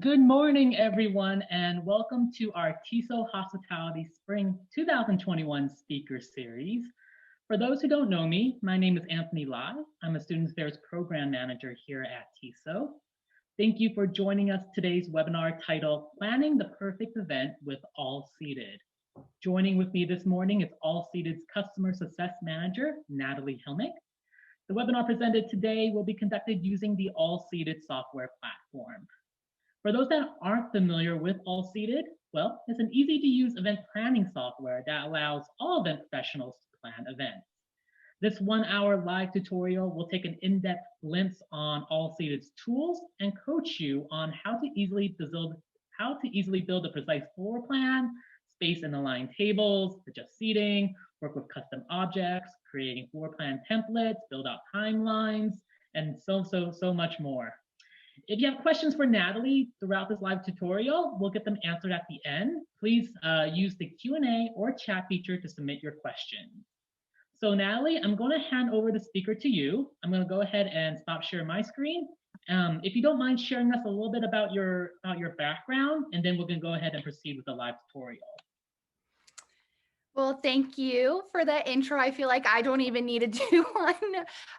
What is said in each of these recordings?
Good morning, everyone, and welcome to our TISOH Hospitality Spring 2021 Speaker Series. For those who don't know me, my name is Anthony Lai. I'm a Student Affairs Program Manager here at TISOH. Thank you for joining us today's webinar titled Planning the Perfect Event with All Seated. Joining with me this morning is All Seated's Customer Success Manager, Natalie Helmick. The webinar presented today will be conducted using the All Seated software platform. For those that aren't familiar with All Seated, well, it's an easy-to-use event planning software that allows all event professionals to plan events. This 1-hour live tutorial will take an in-depth glimpse on All Seated's tools and coach you on how to easily build a precise floor plan, space and align tables, adjust seating, work with custom objects, creating floor plan templates, build out timelines, and so much more. If you have questions for Natalie throughout this live tutorial, we'll get them answered at the end. Please use the Q&A or chat feature to submit your questions. So Natalie, I'm going to hand over the speaker to you. I'm going to go ahead and stop sharing my screen. If you don't mind sharing us a little bit about your background, and then we're going to go ahead and proceed with the live tutorial. Well, thank you for that intro. I feel like I don't even need to do one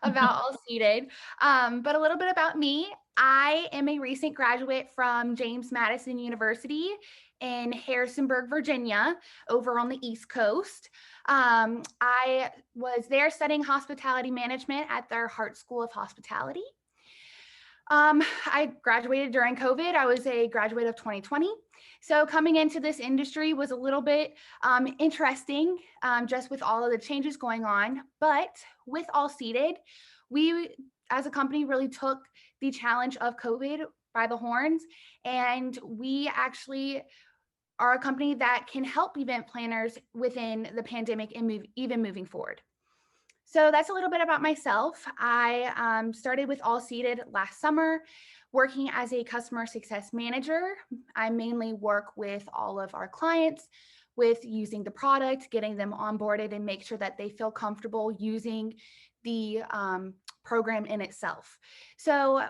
about All Seated. But a little bit about me. I am a recent graduate from James Madison University in Harrisonburg, Virginia, over on the East Coast. I was there studying hospitality management at their Hart School of Hospitality. I graduated during COVID. I was a graduate of 2020. So coming into this industry was a little bit interesting, just with all of the changes going on. But with All Seated, we as a company really took the challenge of COVID by the horns. And we actually are a company that can help event planners within the pandemic and even moving forward. So that's a little bit about myself. I started with All Seated last summer, working as a customer success manager. I mainly work with all of our clients with using the product, getting them onboarded, and make sure that they feel comfortable using the program in itself. So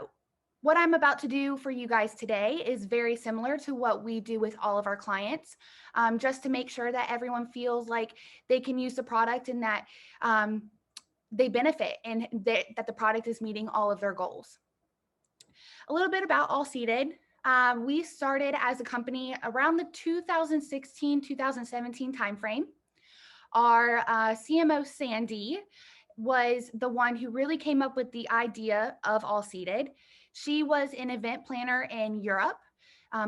what I'm about to do for you guys today is very similar to what we do with all of our clients, just to make sure that everyone feels like they can use the product and that they benefit and that the product is meeting all of their goals. A little bit about All Seated. We started as a company around the 2016-2017 timeframe. Our CMO, Sandy, was the one who really came up with the idea of All Seated. She was an event planner in Europe,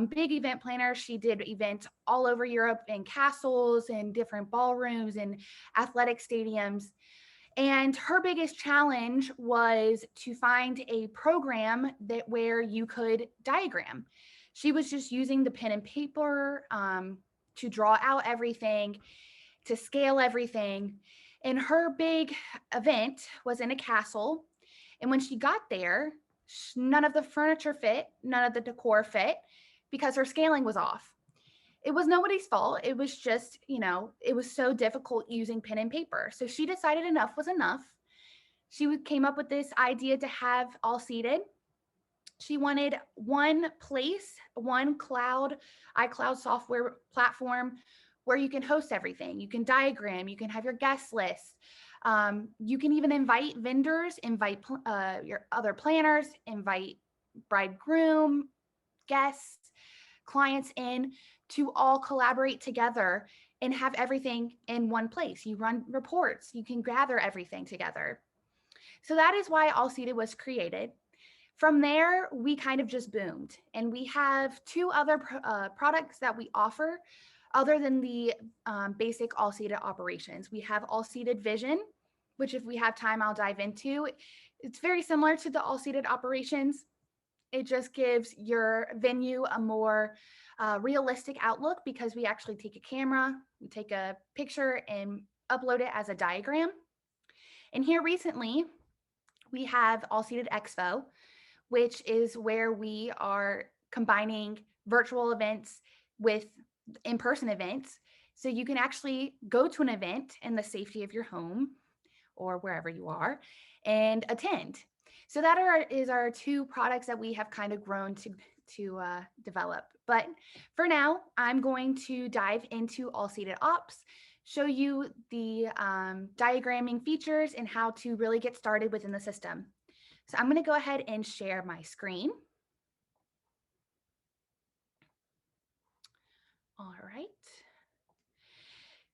big event planner. She did events all over Europe in castles and different ballrooms and athletic stadiums. And her biggest challenge was to find a program where you could diagram. She was just using the pen and paper to draw out everything, to scale everything. And her big event was in a castle. And when she got there, none of the furniture fit, none of the decor fit, because her scaling was off. It was nobody's fault. It was just, it was so difficult using pen and paper. So she decided enough was enough. She came up with this idea to have All Seated. She wanted one place, one iCloud software platform where you can host everything. You can diagram, you can have your guest list. You can even invite vendors, invite your other planners, invite bridegroom, guests, clients in to all collaborate together and have everything in one place. You run reports, you can gather everything together. So that is why All Seated was created. From there, we kind of just boomed, and we have two other products that we offer other than the basic All Seated operations. We have All Seated Vision, which if we have time, I'll dive into. It's very similar to the All Seated operations. It just gives your venue a more realistic outlook because we actually take a camera, we take a picture and upload it as a diagram. And here recently, we have All Seated Expo, which is where we are combining virtual events with in-person events. So you can actually go to an event in the safety of your home or wherever you are and attend. So that is our two products that we have kind of grown to develop. But for now, I'm going to dive into all seated ops, show you the diagramming features and how to really get started within the system. So I'm going to go ahead and share my screen. All right.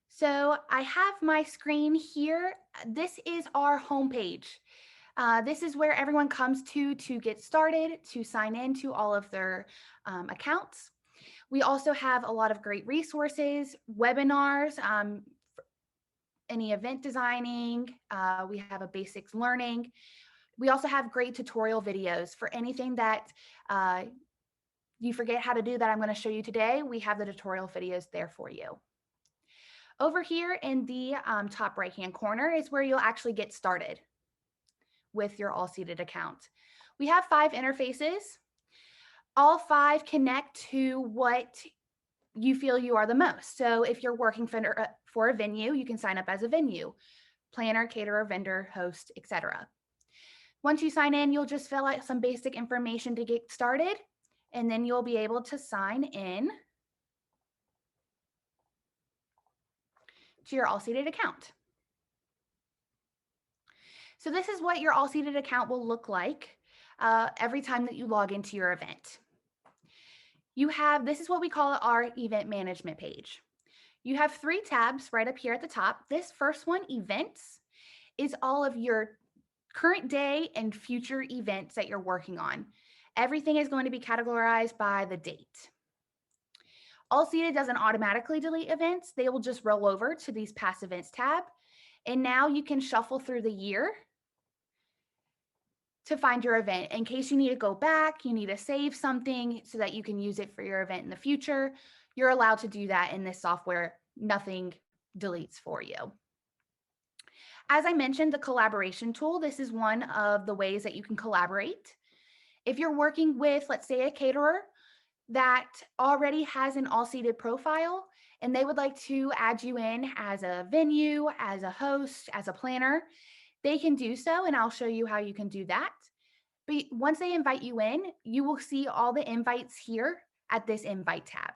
So I have my screen here. This is our homepage. This is where everyone comes to get started, to sign into all of their accounts. We also have a lot of great resources, webinars, any event designing. We have a basics learning. We also have great tutorial videos for anything that you forget how to do that I'm going to show you today. We have the tutorial videos there for you. Over here in the top right-hand corner is where you'll actually get started with your all-seated account. We have 5 interfaces. All 5 connect to what you feel you are the most. So if you're working for a venue, you can sign up as a venue, planner, caterer, vendor, host, etc. Once you sign in, you'll just fill out some basic information to get started, and then you'll be able to sign in to your all-seated account. So this is what your all-seated account will look like every time that you log into your event. This is what we call our event management page. You have 3 tabs right up here at the top. This first one, events, is all of your current day and future events that you're working on. Everything is going to be categorized by the date. All Seated doesn't automatically delete events. They will just roll over to these past events tab. And now you can shuffle through the year to find your event. In case you need to go back, you need to save something so that you can use it for your event in the future, you're allowed to do that in this software. Nothing deletes for you. As I mentioned, the collaboration tool, this is one of the ways that you can collaborate. If you're working with, let's say, a caterer that already has an all-seated profile and they would like to add you in as a venue, as a host, as a planner, they can do so, and I'll show you how you can do that. But once they invite you in, you will see all the invites here at this invite tab.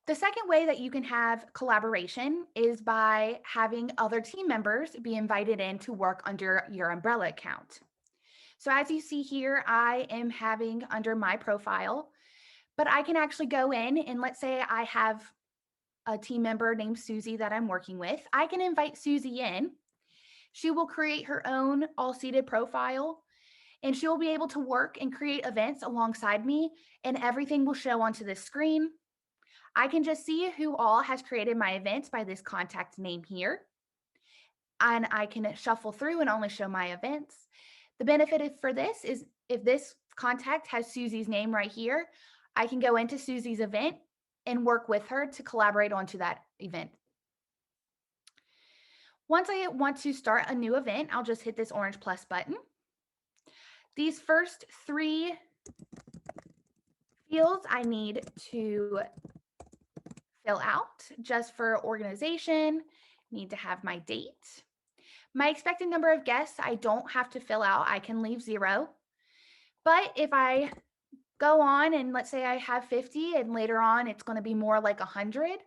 The second way that you can have collaboration is by having other team members be invited in to work under your umbrella account. So as you see here, I am having under my profile, but I can actually go in and let's say I have a team member named Susie that I'm working with. I can invite Susie in. She will create her own all-seated profile and she will be able to work and create events alongside me, and everything will show onto this screen. I can just see who all has created my events by this contact name here. And I can shuffle through and only show my events. The benefit for this is if this contact has Susie's name right here, I can go into Susie's event and work with her to collaborate onto that event. Once I want to start a new event, I'll just hit this orange plus button. These first 3 fields I need to fill out just for organization, need to have my date. My expected number of guests, I don't have to fill out. I can leave 0. But if I go on and let's say I have 50 and later on it's going to be more like 100,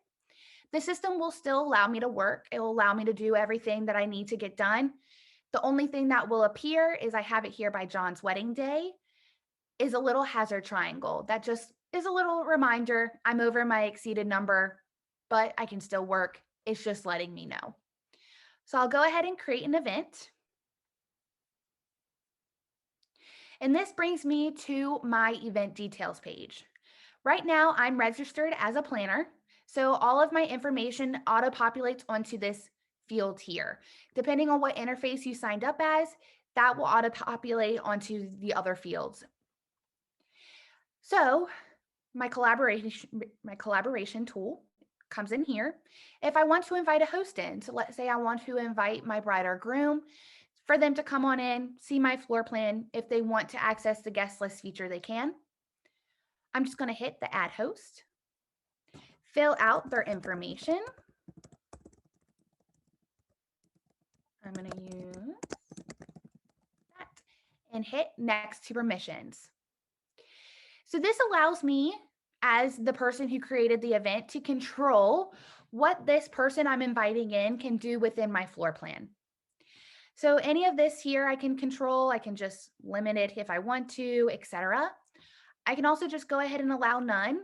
the system will still allow me to work. It will allow me to do everything that I need to get done. The only thing that will appear is I have it here by John's wedding day is a little hazard triangle. That just is a little reminder I'm over my exceeded number, but I can still work. It's just letting me know. So I'll go ahead and create an event. And this brings me to my event details page. Right now I'm registered as a planner. So all of my information auto-populates onto this field here. Depending on what interface you signed up as, that will auto-populate onto the other fields. So my collaboration tool comes in here. If I want to invite a host in, so let's say I want to invite my bride or groom for them to come on in, see my floor plan. If they want to access the guest list feature, they can. I'm just going to hit the add host, fill out their information. I'm going to use that and hit next to permissions. So this allows me, as the person who created the event, to control what this person I'm inviting in can do within my floor plan. So any of this here I can control. I can just limit it if I want to, etc. I can also just go ahead and allow none.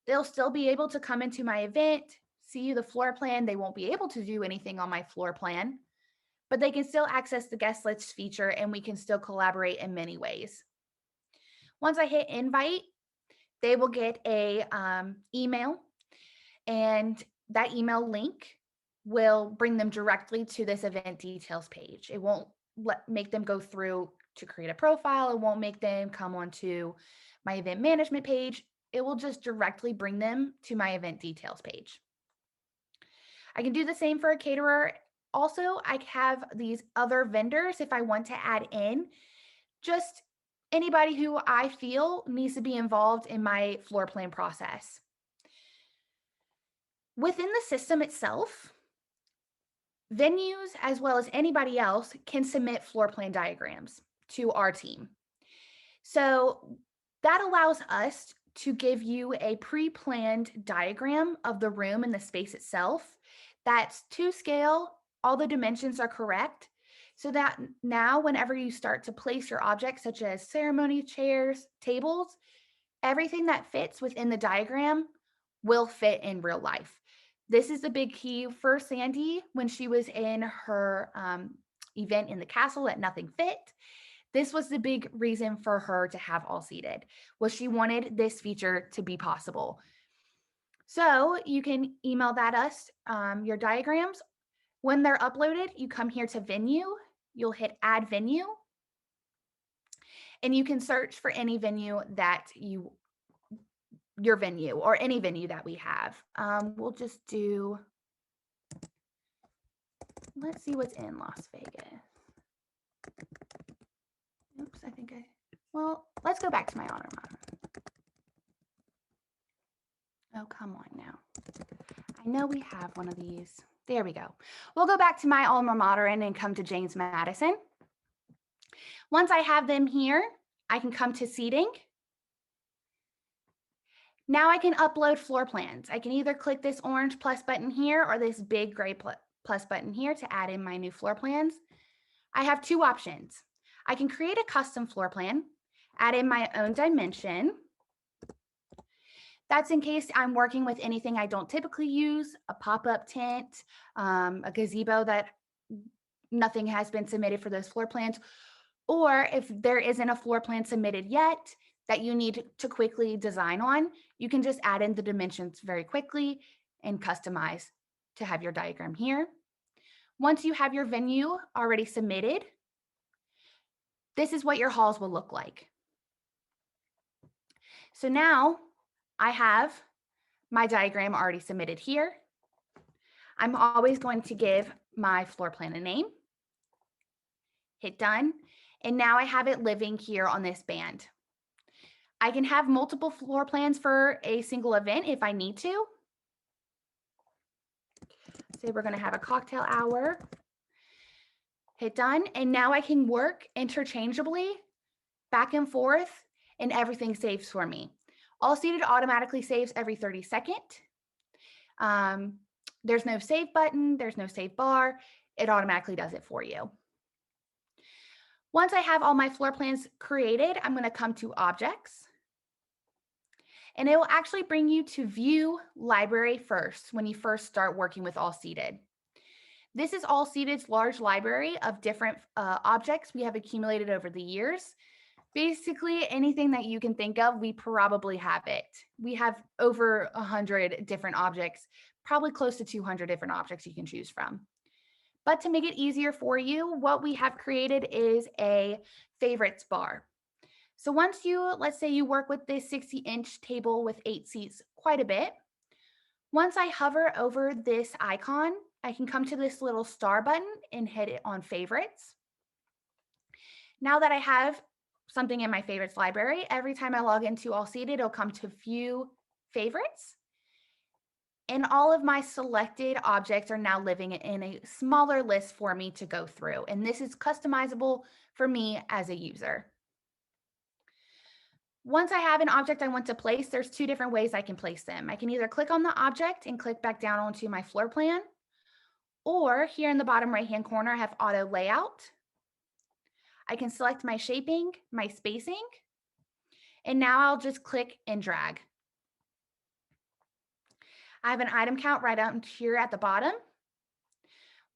They'll still be able to come into my event, see the floor plan. They won't be able to do anything on my floor plan, but they can still access the guest list feature and we can still collaborate in many ways. Once I hit invite, they will get a email, and that email link will bring them directly to this event details page. It won't make them go through to create a profile. It won't make them come onto my event management page. It will just directly bring them to my event details page. I can do the same for a caterer. Also, I have these other vendors if I want to add in just anybody who I feel needs to be involved in my floor plan process. Within the system itself, venues, as well as anybody else, can submit floor plan diagrams to our team. So that allows us to give you a pre-planned diagram of the room and the space itself that's to scale. All the dimensions are correct, so that now whenever you start to place your objects, such as ceremony chairs, tables, everything that fits within the diagram will fit in real life. This is the big key for Sandy when she was in her event in the castle that nothing fit. This was the big reason for her to have all seated, was she wanted this feature to be possible. So you can email that us, your diagrams. When they're uploaded, you come here to venue, you'll hit add venue, and you can search for any venue that your venue or any venue that we have. We'll just do, let's see what's in Las Vegas. Oops, well, let's go back to my honor matter. Oh, come on now. I know we have one of these. There we go. We'll go back to my alma mater and come to James Madison. Once I have them here, I can come to seating. Now I can upload floor plans. I can either click this orange plus button here or this big gray plus button here to add in my new floor plans. I have two options. I can create a custom floor plan, add in my own dimension. That's in case I'm working with anything I don't typically use, a pop-up tent, a gazebo that nothing has been submitted for those floor plans, or if there isn't a floor plan submitted yet that you need to quickly design on, you can just add in the dimensions very quickly and customize to have your diagram here. Once you have your venue already submitted, this is what your halls will look like. So now I have my diagram already submitted here. I'm always going to give my floor plan a name, hit done, and now I have it living here on this band. I can have multiple floor plans for a single event if I need to. Say we're going to have a cocktail hour. Hit done, and now I can work interchangeably back and forth, and everything saves for me. All seated automatically saves every 30 seconds. There's no save button, there's no save bar. It automatically does it for you. Once I have all my floor plans created, I'm going to come to objects. And it will actually bring you to view library first when you first start working with All Seated. This is All Seated's large library of different objects we have accumulated over the years. Basically, anything that you can think of, we probably have it. We have over 100 different objects, probably close to 200 different objects you can choose from. But to make it easier for you, what we have created is a favorites bar. So once let's say you work with this 60-inch table with 8 seats quite a bit, once I hover over this icon, I can come to this little star button and hit it on favorites. Now that I have something in my favorites library, every time I log into All Seated, it'll come to view favorites. And all of my selected objects are now living in a smaller list for me to go through. And this is customizable for me as a user. Once I have an object I want to place, there's two different ways I can place them. I can either click on the object and click back down onto my floor plan, or here in the bottom right-hand corner, I have auto layout. I can select my shaping, my spacing, and now I'll just click and drag. I have an item count right out here at the bottom.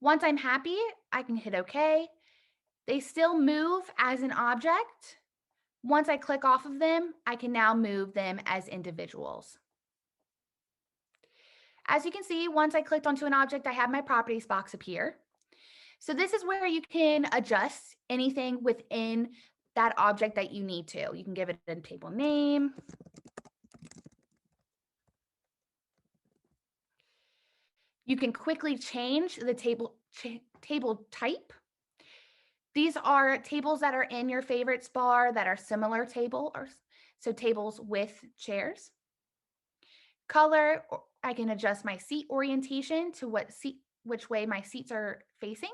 Once I'm happy, I can hit OK. They still move as an object. Once I click off of them, I can now move them as individuals. As you can see, once I clicked onto an object, I have my properties box appear. So this is where you can adjust anything within that object that you need to. You can give it a table name. You can quickly change the table type. These are tables that are in your favorites bar that are similar so tables with chairs. Color, I can adjust my seat orientation to which way my seats are facing.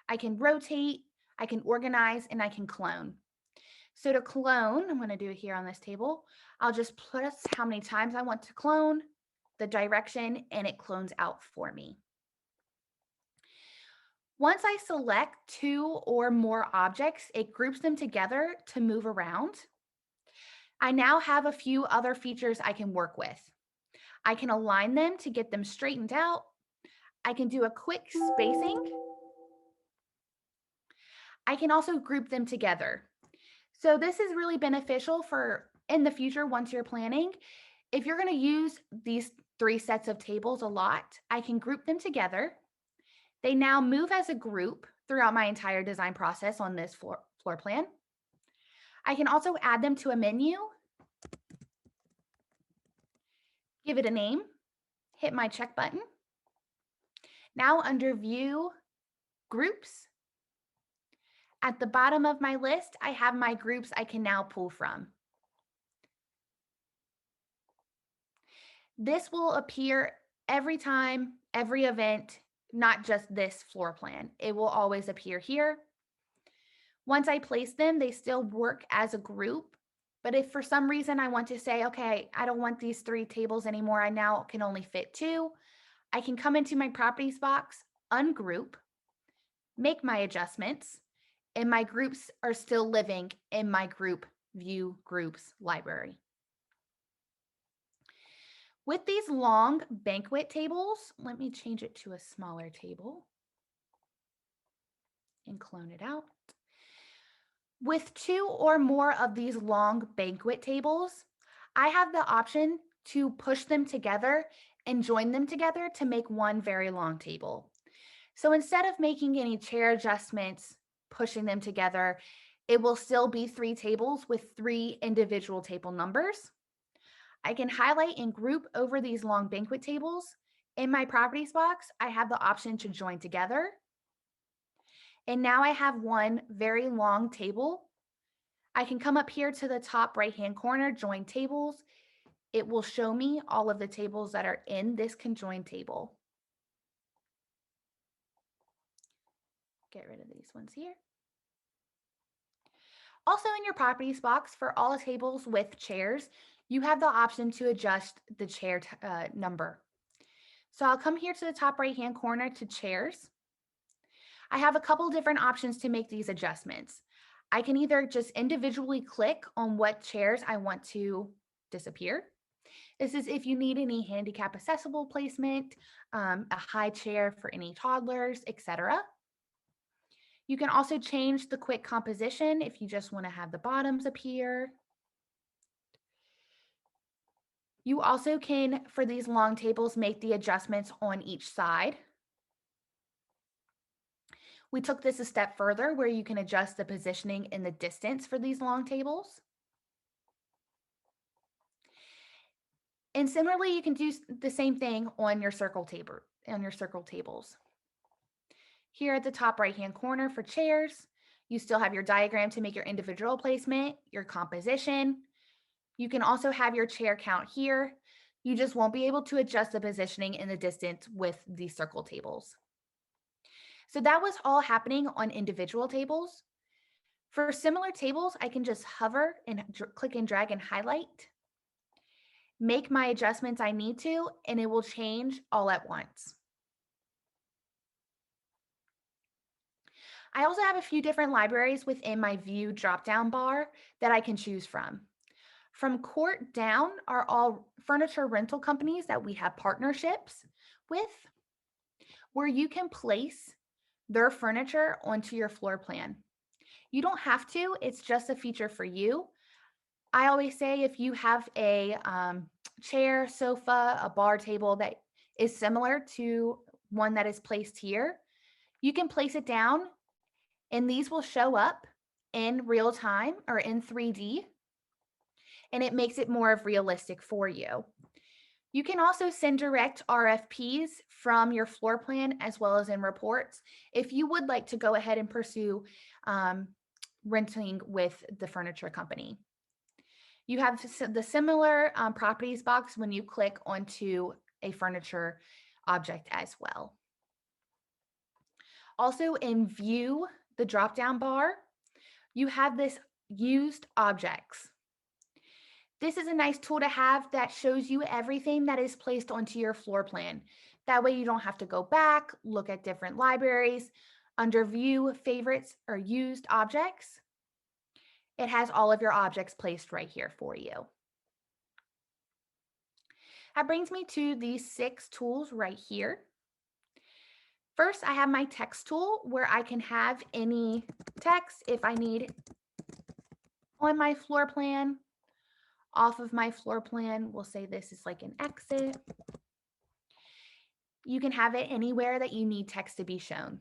I can rotate, I can organize, and I can clone. So to clone, I'm going to do it here on this table. I'll just press how many times I want to clone, the direction, and it clones out for me. Once I select two or more objects, it groups them together to move around. I now have a few other features I can work with. I can align them to get them straightened out. I can do a quick spacing. I can also group them together. So this is really beneficial for in the future once you're planning. If you're going to use these 3 sets of tables a lot, I can group them together. They now move as a group throughout my entire design process on this floor plan. I can also add them to a menu, give it a name, hit my check button. Now under View, Groups, at the bottom of my list, I have my groups I can now pull from. This will appear every time, every event, not just this floor plan. It will always appear here. Once I place them, they still work as a group. But if for some reason I want to say, okay, I don't want these 3 tables anymore, I now can only fit 2, I can come into my properties box, ungroup, make my adjustments, and my groups are still living in my group view groups library. With these long banquet tables, let me change it to a smaller table and clone it out. With 2 or more of these long banquet tables, I have the option to push them together and join them together to make one very long table. So instead of making any chair adjustments, pushing them together, it will still be 3 tables with 3 individual table numbers. I can highlight and group over these long banquet tables. In my properties box, I have the option to join together. And now I have one very long table. I can come up here to the top right-hand corner, join tables. It will show me all of the tables that are in this conjoined table. Get rid of these ones here. Also in your properties box, for all tables with chairs, you have the option to adjust the chair number. So I'll come here to the top right-hand corner to chairs. I have a couple different options to make these adjustments. I can either just individually click on what chairs I want to disappear. This is if you need any handicap accessible placement, a high chair for any toddlers, etc. You can also change the quick composition if you just want to have the bottoms appear. You also can, for these long tables, make the adjustments on each side. We took this a step further where you can adjust the positioning and the distance for these long tables. And similarly, you can do the same thing on your circle tables. Here at the top right-hand corner for chairs, you still have your diagram to make your individual placement, your composition. You can also have your chair count here. You just won't be able to adjust the positioning and the distance with the circle tables. So that was all happening on individual tables. For similar tables, I can just hover and click and drag and highlight, make my adjustments I need to, and it will change all at once. I also have a few different libraries within my view drop-down bar that I can choose from. From court down are all furniture rental companies that we have partnerships with, where you can place their furniture onto your floor plan. You don't have to, it's just a feature for you. I always say if you have a chair, sofa, a bar table that is similar to one that is placed here, you can place it down and these will show up in real time or in 3D, and it makes it more of realistic for you. You can also send direct RFPs from your floor plan as well as in reports if you would like to go ahead and pursue renting with the furniture company. You have the similar properties box when you click onto a furniture object as well. Also in view, the drop-down bar, you have this used objects. This is a nice tool to have that shows you everything that is placed onto your floor plan. That way you don't have to go back, look at different libraries. Under view, favorites, or used objects, it has all of your objects placed right here for you. That brings me to these 6 tools right here. First, I have my text tool where I can have any text if I need on my floor plan, off of my floor plan. We'll say this is like an exit. You can have it anywhere that you need text to be shown.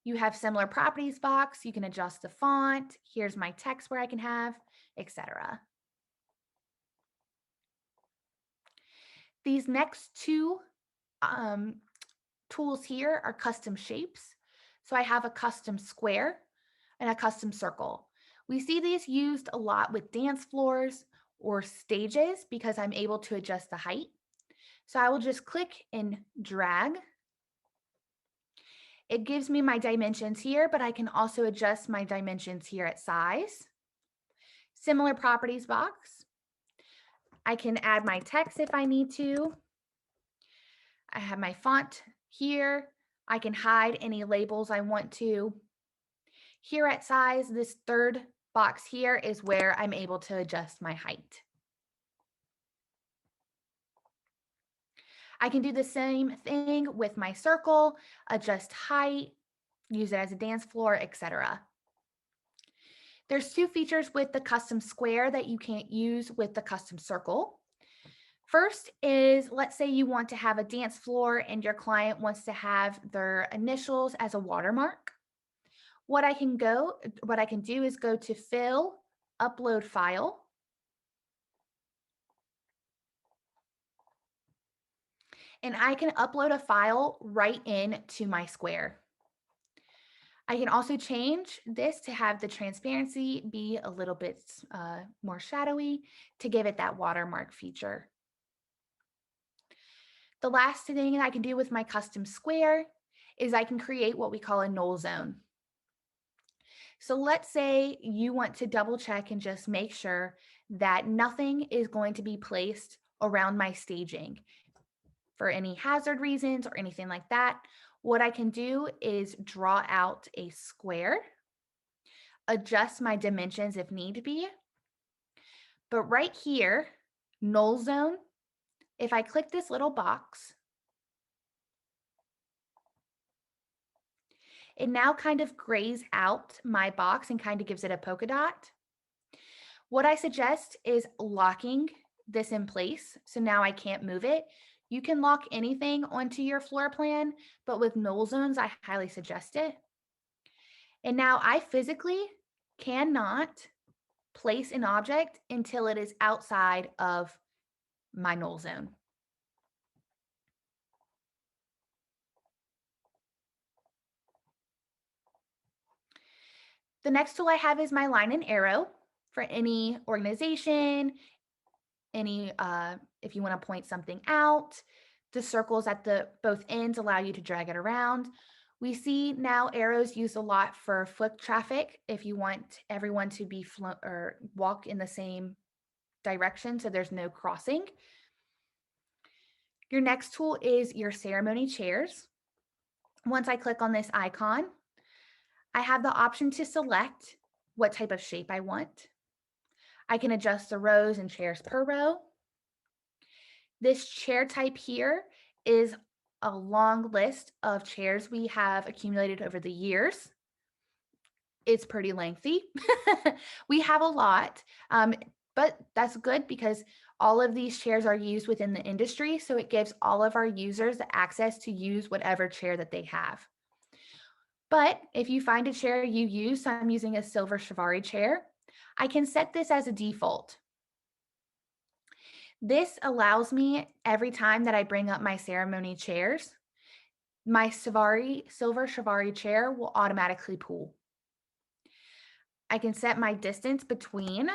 You have similar properties box. You can adjust the font. Here's my text where I can have, etc. These next 2 tools here are custom shapes. So I have a custom square and a custom circle. We see these used a lot with dance floors or stages because I'm able to adjust the height. So I will just click and drag. It gives me my dimensions here, but I can also adjust my dimensions here at size. Similar properties box. I can add my text if I need to. I have my font here. I can hide any labels I want to. Here at size, this 3rd box here is where I'm able to adjust my height. I can do the same thing with my circle, adjust height, use it as a dance floor, etc. There's 2 features with the custom square that you can't use with the custom circle. First is, let's say you want to have a dance floor and your client wants to have their initials as a watermark. What I can do is go to Fill, Upload File. And I can upload a file right into my square. I can also change this to have the transparency be a little bit more shadowy to give it that watermark feature. The last thing that I can do with my custom square is I can create what we call a null zone. So let's say you want to double check and just make sure that nothing is going to be placed around my staging for any hazard reasons or anything like that. What I can do is draw out a square, adjust my dimensions if need be. But right here, null zone, if I click this little box, it now kind of grays out my box and kind of gives it a polka dot. What I suggest is locking this in place. So now I can't move it. You can lock anything onto your floor plan, but with null zones, I highly suggest it. And now I physically cannot place an object until it is outside of my null zone. The next tool I have is my line and arrow for any organization, if you want to point something out. The circles at both ends allow you to drag it around. We see now arrows used a lot for foot traffic if you want everyone to be or walk in the same direction so there's no crossing. Your next tool is your ceremony chairs. Once I click on this icon, I have the option to select what type of shape I want. I can adjust the rows and chairs per row. This chair type here is a long list of chairs we have accumulated over the years. It's pretty lengthy. We have a lot, but that's good because all of these chairs are used within the industry, so it gives all of our users the access to use whatever chair that they have. But if you find a chair you use, so I'm using a silver Chiavari chair, I can set this as a default. This allows me every time that I bring up my ceremony chairs, my silver Chiavari chair will automatically pull. I can set my distance between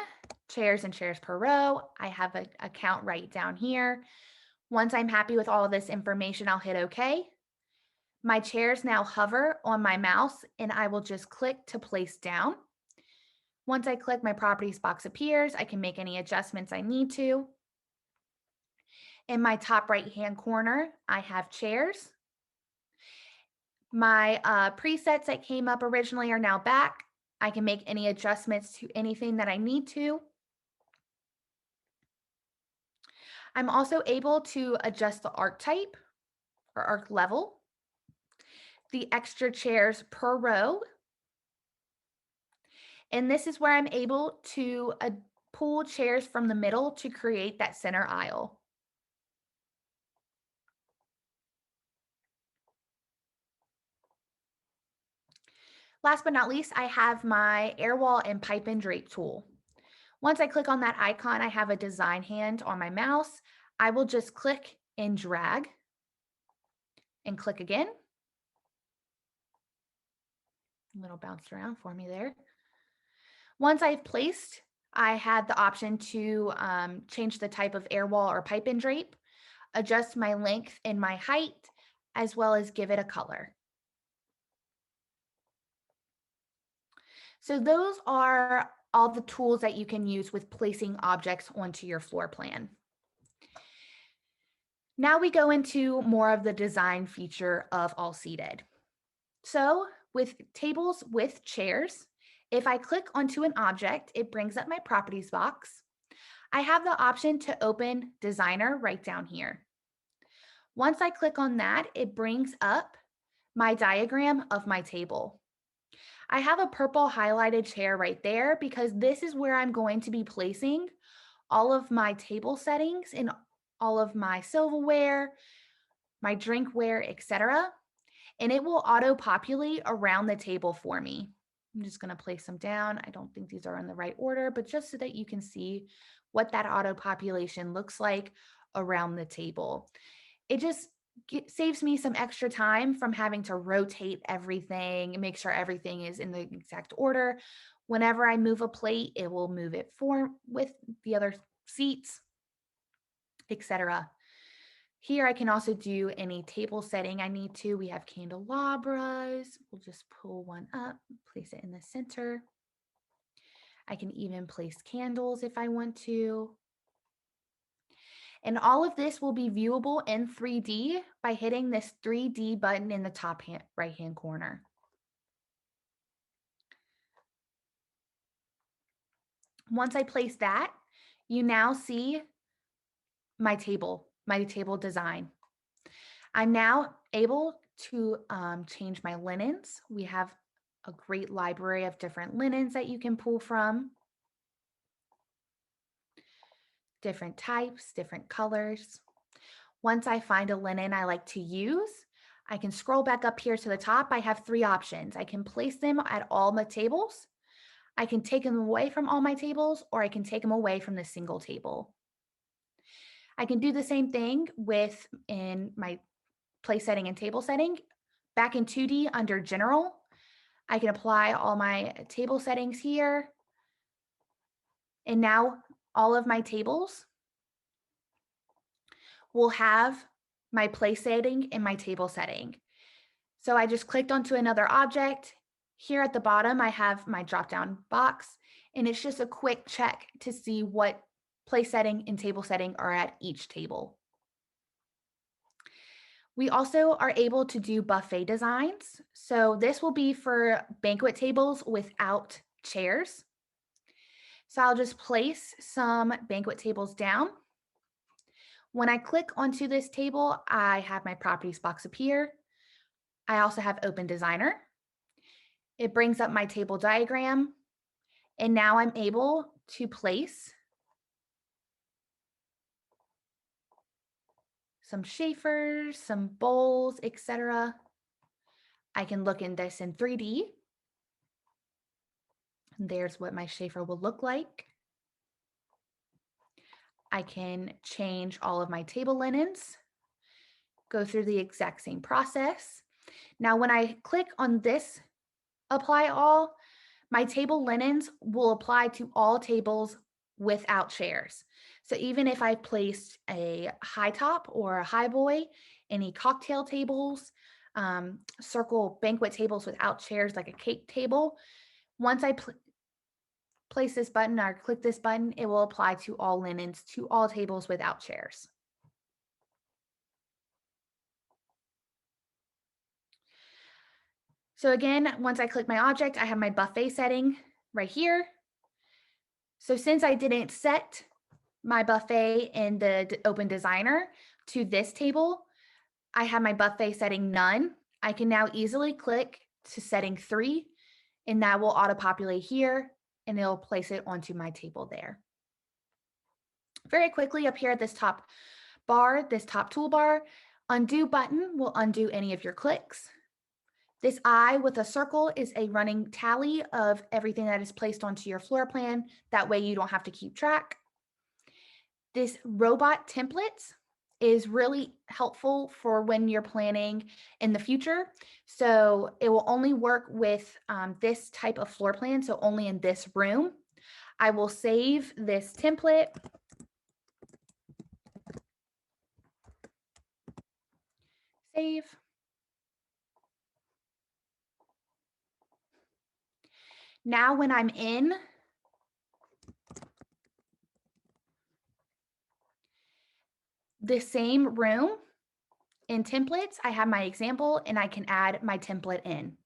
chairs and chairs per row. I have a count right down here. Once I'm happy with all of this information, I'll hit OK. My chairs now hover on my mouse and I will just click to place down. Once I click, my properties box appears. I can make any adjustments I need to. In my top right-hand corner, I have chairs. My presets that came up originally are now back. I can make any adjustments to anything that I need to. I'm also able to adjust the arc type or arc level, the extra chairs per row. And this is where I'm able to pull chairs from the middle to create that center aisle. Last but not least, I have my air wall and pipe and drape tool. Once I click on that icon, I have a design hand on my mouse. I will just click and drag and click again. A little bounced around for me there. Once I've placed, I had the option to change the type of air wall or pipe and drape, adjust my length and my height, as well as give it a color. So those are all the tools that you can use with placing objects onto your floor plan. Now we go into more of the design feature of All Seated. So with tables with chairs, if I click onto an object, it brings up my properties box. I have the option to open Designer right down here. Once I click on that, it brings up my diagram of my table. I have a purple highlighted chair right there because this is where I'm going to be placing all of my table settings and all of my silverware, my drinkware, etc. And it will auto-populate around the table for me. I'm just going to place them down. I don't think these are in the right order, but just so that you can see what that auto-population looks like around the table. It just saves me some extra time from having to rotate everything and make sure everything is in the exact order. Whenever I move a plate, it will move it with the other seats, etc. Here I can also do any table setting I need to. We have candelabras. We'll just pull one up, place it in the center. I can even place candles if I want to. And all of this will be viewable in 3D by hitting this 3D button in the top right-hand corner. Once I place that, you now see my table design. I'm now able to change my linens. We have a great library of different linens that you can pull from. Different types, different colors. Once I find a linen I like to use, I can scroll back up here to the top. I have 3 options. I can place them at all my tables. I can take them away from all my tables, or I can take them away from the single table. I can do the same thing in my place setting and table setting. Back in 2D under General, I can apply all my table settings here. And now all of my tables will have my place setting and my table setting. So I just clicked onto another object. Here at the bottom, I have my drop-down box, and it's just a quick check to see what place setting and table setting are at each table. We also are able to do buffet designs. So this will be for banquet tables without chairs. So I'll just place some banquet tables down. When I click onto this table, I have my properties box appear. I also have Open Designer. It brings up my table diagram. And now I'm able to place some chafers, some bowls, etc. I can look in this in 3D. And there's what my chafer will look like. I can change all of my table linens, go through the exact same process. Now, when I click on this apply all, my table linens will apply to all tables without chairs. So even if I placed a high top or a high boy, any cocktail tables, circle banquet tables without chairs like a cake table, once I place this button or click this button, it will apply to all linens, to all tables without chairs. So again, once I click my object, I have my buffet setting right here. So since I didn't set my buffet in the Open Designer to this table, I have my buffet setting none. I can now easily click to setting 3, and that will auto-populate here, and it'll place it onto my table there. Very quickly up here at this top bar, this top toolbar, undo button will undo any of your clicks. This eye with a circle is a running tally of everything that is placed onto your floor plan. That way you don't have to keep track. This robot templates is really helpful for when you're planning in the future. So it will only work with this type of floor plan, so only in this room. I will save this template. Save. Now when I'm in the same room in templates, I have my example and I can add my template in.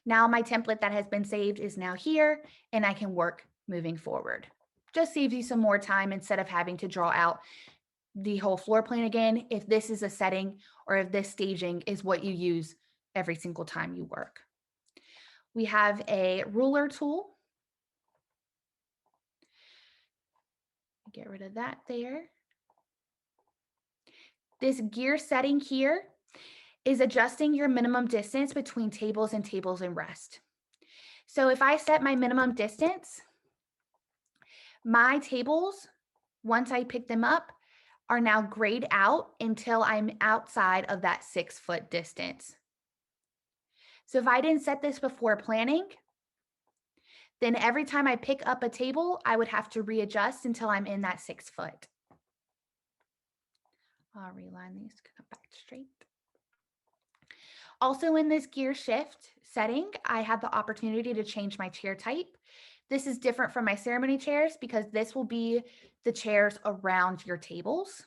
Now my template that has been saved is now here and I can work moving forward. Just saves you some more time instead of having to draw out the whole floor plan again, if this is a setting or if this staging is what you use every single time you work. We have a ruler tool. Get rid of that there. This gear setting here is adjusting your minimum distance between tables and rest. So if I set my minimum distance, my tables, once I pick them up, are now grayed out until I'm outside of that 6-foot distance. So if I didn't set this before planning, then every time I pick up a table, I would have to readjust until I'm in that 6 foot. I'll realign these to come back straight. Also in this gear shift setting, I have the opportunity to change my chair type. This is different from my ceremony chairs because this will be the chairs around your tables.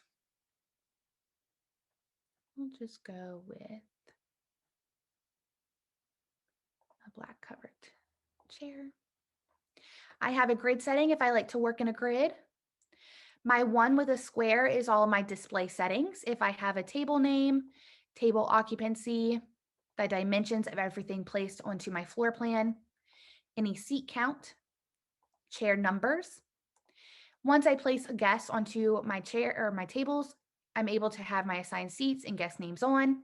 We'll just go with a black covered chair. I have a grid setting if I like to work in a grid. My one with a square is all my display settings. If I have a table name, table occupancy, the dimensions of everything placed onto my floor plan, any seat count, chair numbers. Once I place a guest onto my chair or my tables, I'm able to have my assigned seats and guest names on.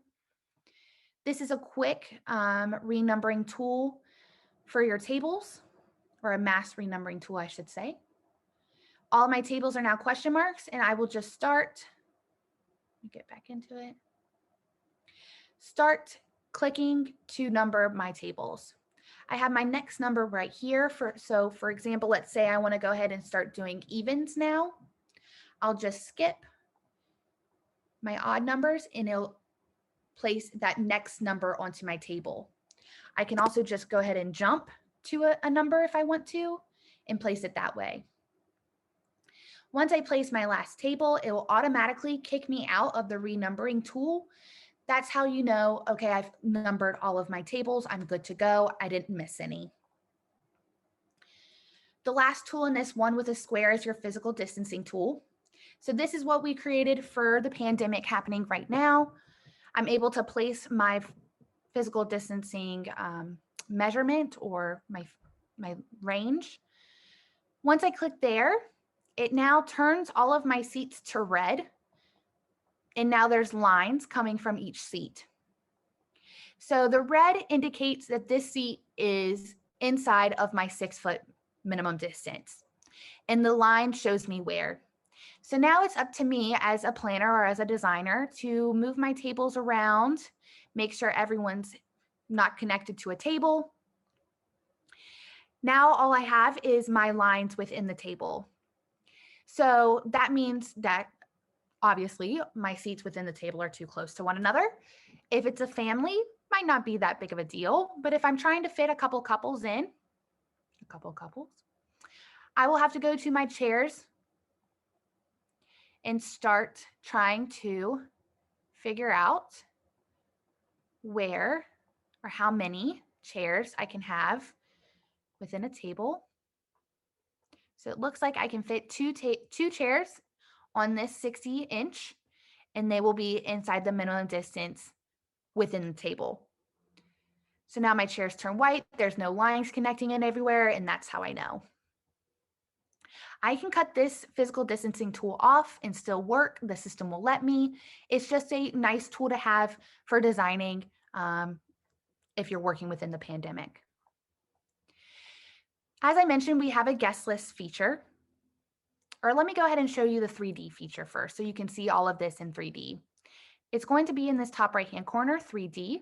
This is a quick renumbering tool for your tables, or a mass renumbering tool, I should say. All my tables are now question marks, and I will just start. Let me get back into it. Start clicking to number my tables. I have my next number right here. So for example, let's say I want to go ahead and start doing evens now. I'll just skip my odd numbers and it'll place that next number onto my table. I can also just go ahead and jump to a number if I want to and place it that way. Once I place my last table, it will automatically kick me out of the renumbering tool. That's how you know, okay, I've numbered all of my tables. I'm good to go. I didn't miss any. The last tool in this one with a square is your physical distancing tool. So this is what we created for the pandemic happening right now. I'm able to place my physical distancing measurement or my range. Once I click there, it now turns all of my seats to red. And now there's lines coming from each seat. So the red indicates that this seat is inside of my 6-foot minimum distance. And the line shows me where. So now it's up to me as a planner or as a designer to move my tables around, make sure everyone's not connected to a table. Now all I have is my lines within the table. So that means that obviously my seats within the table are too close to one another. If it's a family, might not be that big of a deal, but if I'm trying to fit a couple couples, I will have to go to my chairs and start trying to figure out where or how many chairs I can have within a table. So it looks like I can fit two chairs on this 60-inch, and they will be inside the minimum distance within the table. So now my chairs turn white, there's no lines connecting in everywhere, and that's how I know. I can cut this physical distancing tool off and still work. The system will let me. It's just a nice tool to have for designing if you're working within the pandemic. As I mentioned, we have a guest list feature. Or let me go ahead and show you the 3D feature first so you can see all of this in 3D. It's going to be in this top right-hand corner, 3D.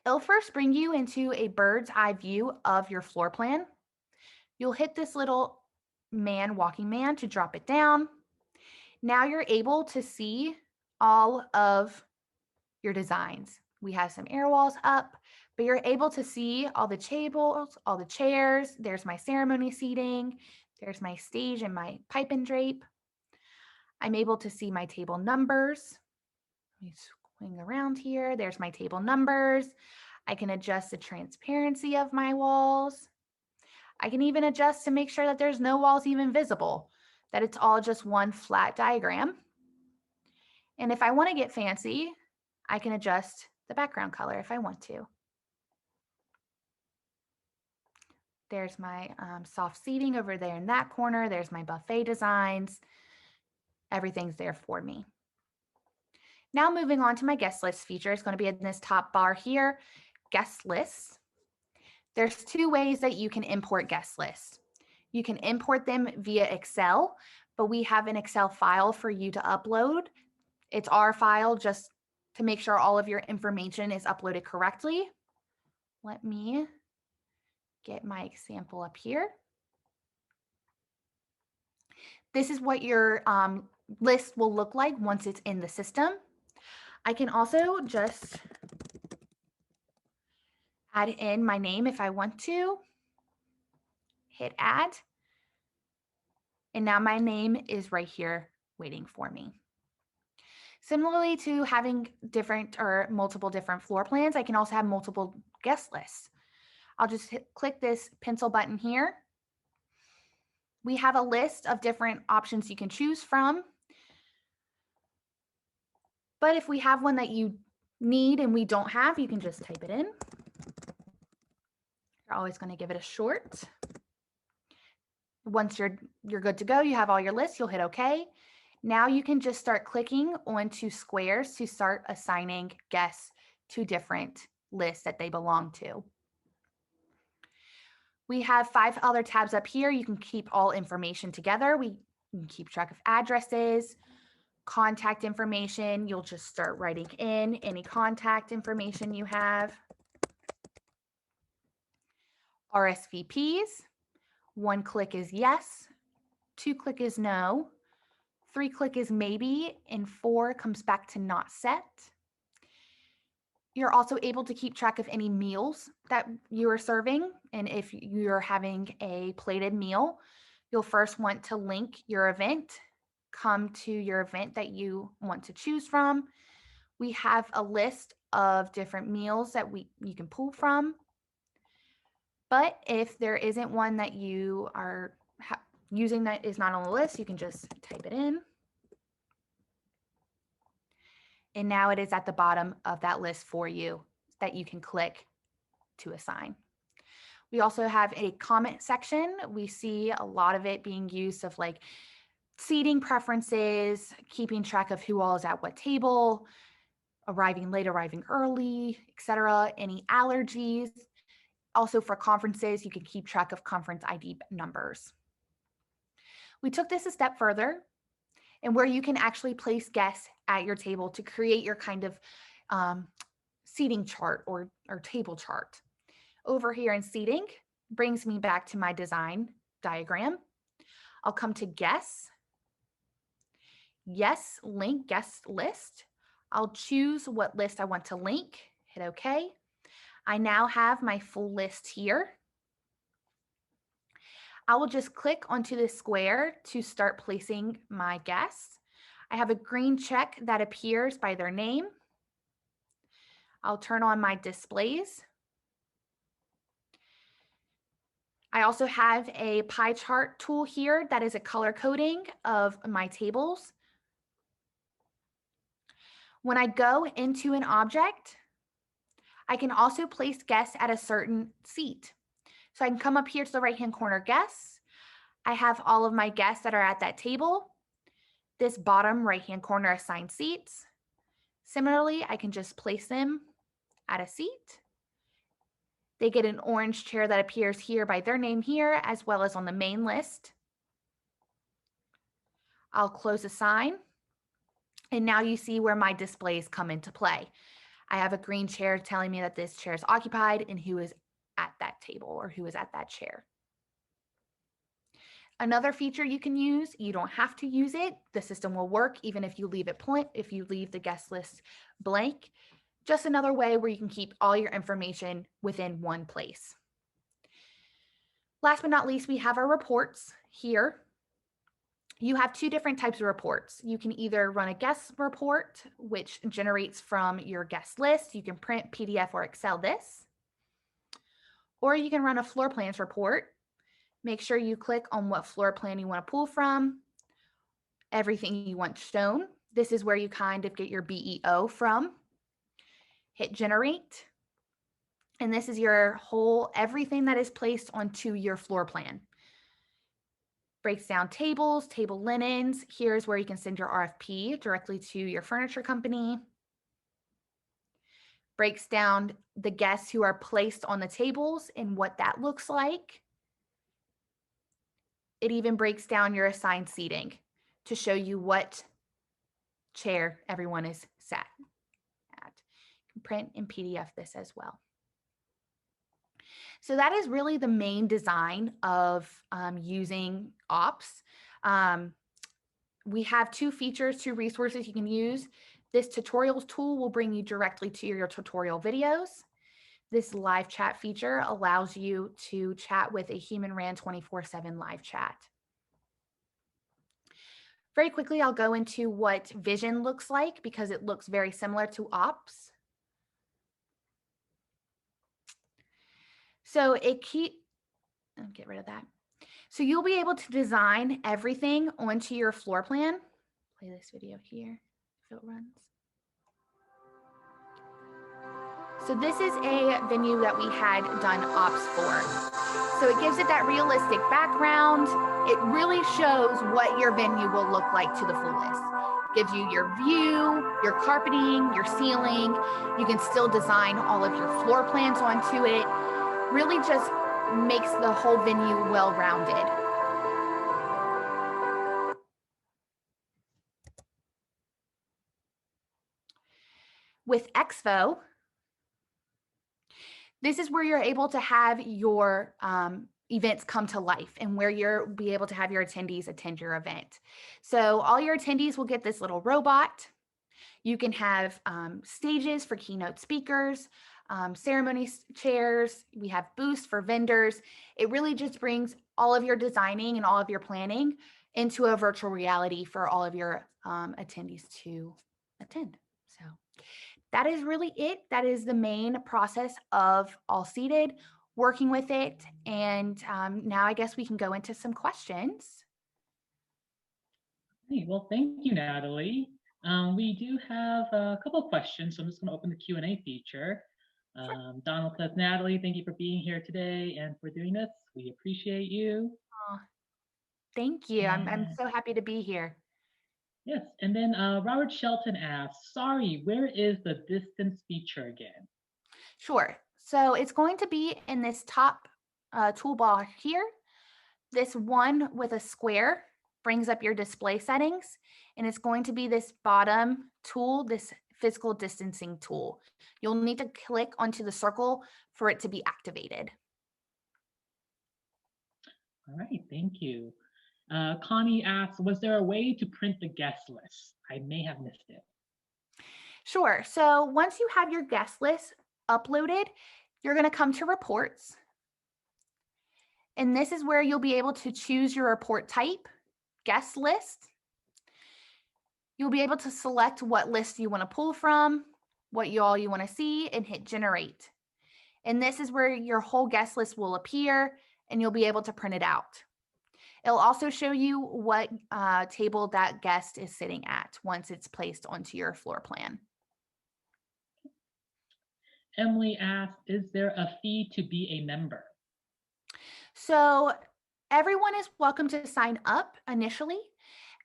It'll first bring you into a bird's eye view of your floor plan. You'll hit this little walking man to drop it down. Now you're able to see all of your designs. We have some air walls up, but you're able to see all the tables, all the chairs. There's my ceremony seating. There's my stage and my pipe and drape. I'm able to see my table numbers. Let me swing around here. There's my table numbers. I can adjust the transparency of my walls. I can even adjust to make sure that there's no walls even visible, that it's all just one flat diagram. And if I want to get fancy, I can adjust the background color if I want to. There's my soft seating over there in that corner. There's my buffet designs. Everything's there for me. Now moving on to my guest list feature. It's going to be in this top bar here, guest lists. There's two ways that you can import guest lists. You can import them via Excel, but we have an Excel file for you to upload. It's our file just to make sure all of your information is uploaded correctly. Let me get my example up here. This is what your list will look like once it's in the system. I can also just add in my name if I want to. Hit add. And now my name is right here waiting for me. Similarly to having different or multiple different floor plans, I can also have multiple guest lists. I'll just click this pencil button here. We have a list of different options you can choose from. But if we have one that you need and we don't have, you can just type it in. You're always going to give it a short. Once you're good to go, you have all your lists, you'll hit OK. Now you can just start clicking onto squares to start assigning guests to different lists that they belong to. We have 5 other tabs up here. You can keep all information together. We can keep track of addresses, contact information. You'll just start writing in any contact information you have. RSVPs. 1 click is yes, 2 click is no, 3 click is maybe, and 4 comes back to not set. You're also able to keep track of any meals that you are serving. And if you're having a plated meal, you'll first want to link your event, come to your event that you want to choose from. We have a list of different meals that you can pull from. But if there isn't one that you are using that is not on the list, you can just type it in. And now it is at the bottom of that list for you that you can click to assign. We also have a comment section. We see a lot of it being used of like seating preferences, keeping track of who all is at what table, arriving late, arriving early, etc. Any allergies. Also for conferences, you can keep track of conference ID numbers. We took this a step further, and where you can actually place guests at your table to create your kind of seating chart or table chart. Over here in seating brings me back to my design diagram. I'll come to guests. Yes, link guest list. I'll choose what list I want to link, hit OK. I now have my full list here. I will just click onto this square to start placing my guests. I have a green check that appears by their name. I'll turn on my displays. I also have a pie chart tool here that is a color coding of my tables. When I go into an object, I can also place guests at a certain seat. So I can come up here to the right-hand corner guests. I have all of my guests that are at that table. This bottom right-hand corner assigned seats. Similarly, I can just place them at a seat. They get an orange chair that appears here by their name here, as well as on the main list. I'll close assign. And now you see where my displays come into play. I have a green chair telling me that this chair is occupied and who is at that table or who is at that chair. Another feature you can use, you don't have to use it. The system will work even if you leave it if you leave the guest list blank. Just another way where you can keep all your information within one place. Last but not least, we have our reports here. You have two different types of reports. You can either run a guest report, which generates from your guest list. You can print, PDF, or Excel this. Or you can run a floor plans report. Make sure you click on what floor plan you want to pull from, everything you want shown. This is where you kind of get your BEO from. Hit generate. And this is your everything that is placed onto your floor plan. Breaks down tables, table linens. Here's where you can send your RFP directly to your furniture company. Breaks down the guests who are placed on the tables and what that looks like. It even breaks down your assigned seating to show you what chair everyone is sat at. You can print and PDF this as well. So that is really the main design of using OPS. We have two features, two resources you can use. This tutorials tool will bring you directly to your tutorial videos. This live chat feature allows you to chat with a human ran 24/7 live chat. Very quickly, I'll go into what vision looks like because it looks very similar to OPS. So get rid of that. So you'll be able to design everything onto your floor plan. Play this video here if it runs. So this is a venue that we had done OPS for. So it gives it that realistic background. It really shows what your venue will look like to the fullest. Gives you your view, your carpeting, your ceiling. You can still design all of your floor plans onto it. Really just makes the whole venue well-rounded. With Expo, this is where you're able to have your events come to life and where you'll be able to have your attendees attend your event. So all your attendees will get this little robot. You can have stages for keynote speakers, ceremony chairs. We have booths for vendors. It really just brings all of your designing and all of your planning into a virtual reality for all of your attendees to attend. So that is really it. That is the main process of All Seated, working with it. And now I guess we can go into some questions. Hey, well, thank you, Natalie. We do have a couple of questions, so I'm just going to open the Q&A feature. Donald says, Natalie, thank you for being here today and for doing this. We appreciate you. Oh, thank you. I'm so happy to be here. Yes, and then Robert Shelton asks, sorry, where is the distance feature again? Sure. So it's going to be in this top toolbar here. This one with a square brings up your display settings, and it's going to be this bottom tool, this physical distancing tool. You'll need to click onto the circle for it to be activated. All right, thank you. Connie asks, was there a way to print the guest list? I may have missed it. Sure. So once you have your guest list uploaded, you're going to come to reports. And this is where you'll be able to choose your report type, guest list. You'll be able to select what list you want to pull from, what all you want to see, and hit generate. And this is where your whole guest list will appear and you'll be able to print it out. It'll also show you what table that guest is sitting at once it's placed onto your floor plan. Emily asks, is there a fee to be a member? So everyone is welcome to sign up initially.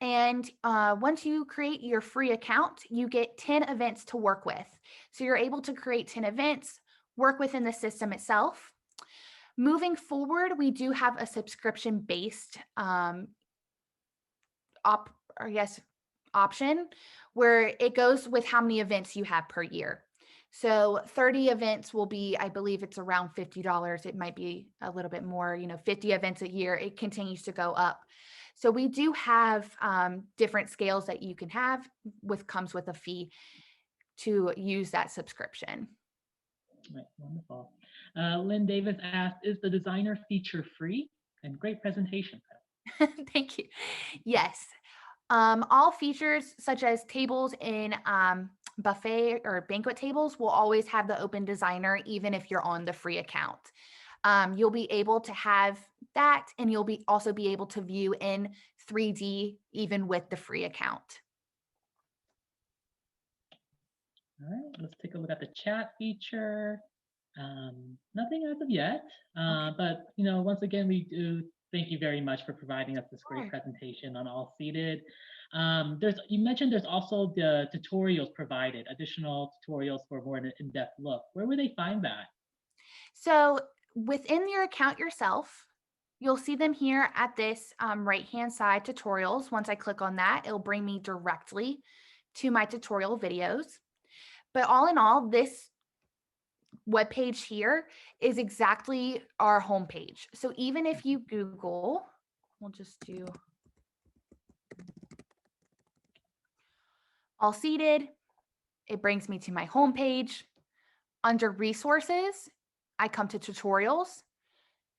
And once you create your free account, you get 10 events to work with. So you're able to create 10 events, work within the system itself. Moving forward, we do have a subscription-based option where it goes with how many events you have per year. So 30 events will be, I believe it's around $50. It might be a little bit more, 50 events a year. It continues to go up. So we do have different scales that you can have comes with a fee to use that subscription. Right, wonderful. Lynn Davis asked, is the designer feature free? And great presentation. Thank you. Yes. All features such as tables in buffet or banquet tables will always have the open designer, even if you're on the free account. You'll be able to have that, and you'll also be able to view in 3D even with the free account. All right, let's take a look at the chat feature. Nothing as of yet, Okay. but once again, we do thank you very much for providing us this great presentation on All Seated. You mentioned there's also the tutorials provided, additional tutorials for more in-depth look. Where would they find that? So within your account yourself, you'll see them here at this right-hand side tutorials. Once I click on that, it'll bring me directly to my tutorial videos. But all in all, this webpage here is exactly our homepage. So even if you Google, we'll just do All Seated, it brings me to my homepage. Under resources, I come to tutorials,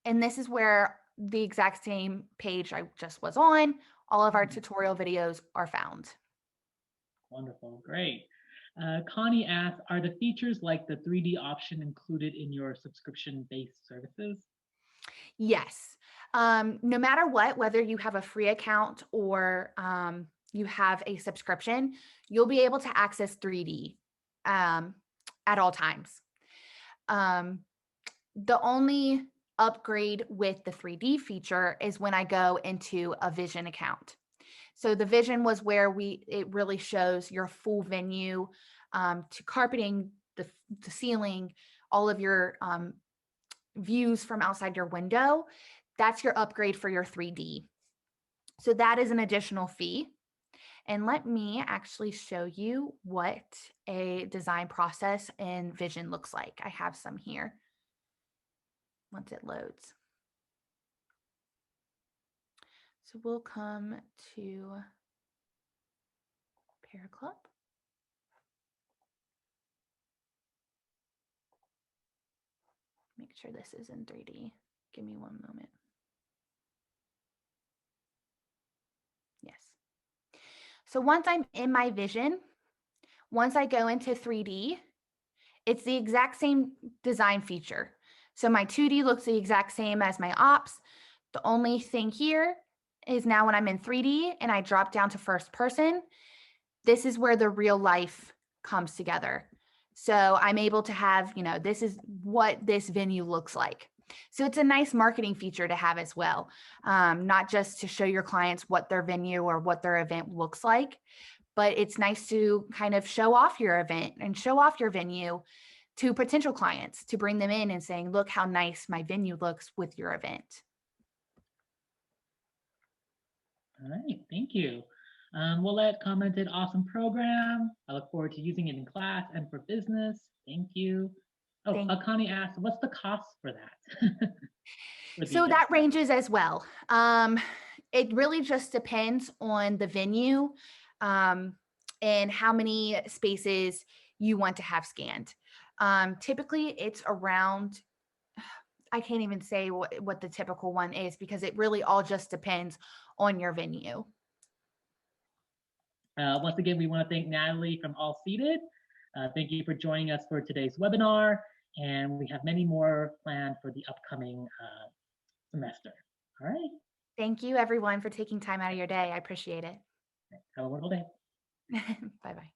and this is where the exact same page I just was on, all of our tutorial videos are found. Wonderful, great. Connie asks, are the features like the 3D option included in your subscription-based services? Yes. No matter what, whether you have a free account or you have a subscription, you'll be able to access 3D at all times. The only upgrade with the 3D feature is when I go into a Vision account. So the Vision was where it really shows your full venue to carpeting, the ceiling, all of your views from outside your window. That's your upgrade for your 3D. So that is an additional fee. And let me actually show you what a design process in Vision looks like. I have some here once it loads. So we'll come to Pair Club. Make sure this is in 3D. Give me one moment. Yes. So once I'm in my vision, once I go into 3D, it's the exact same design feature. So my 2D looks the exact same as my ops. The only thing here is now when I'm in 3D and I drop down to first person, this is where the real life comes together. So I'm able to have, this is what this venue looks like. So it's a nice marketing feature to have as well, not just to show your clients what their venue or what their event looks like, but it's nice to kind of show off your event and show off your venue to potential clients, to bring them in and saying, look how nice my venue looks with your event. All right, thank you. Willette commented, awesome program. I look forward to using it in class and for business. Thank you. Oh, Connie asked, what's the cost for that? So that ranges as well. It really just depends on the venue and how many spaces you want to have scanned. Typically, it's around, I can't even say what the typical one is because it really all just depends on your venue. Once again, we want to thank Natalie from All Seated. Thank you for joining us for today's webinar, and we have many more planned for the upcoming semester. All right. Thank you, everyone, for taking time out of your day. I appreciate it. Have a wonderful day. Bye-bye.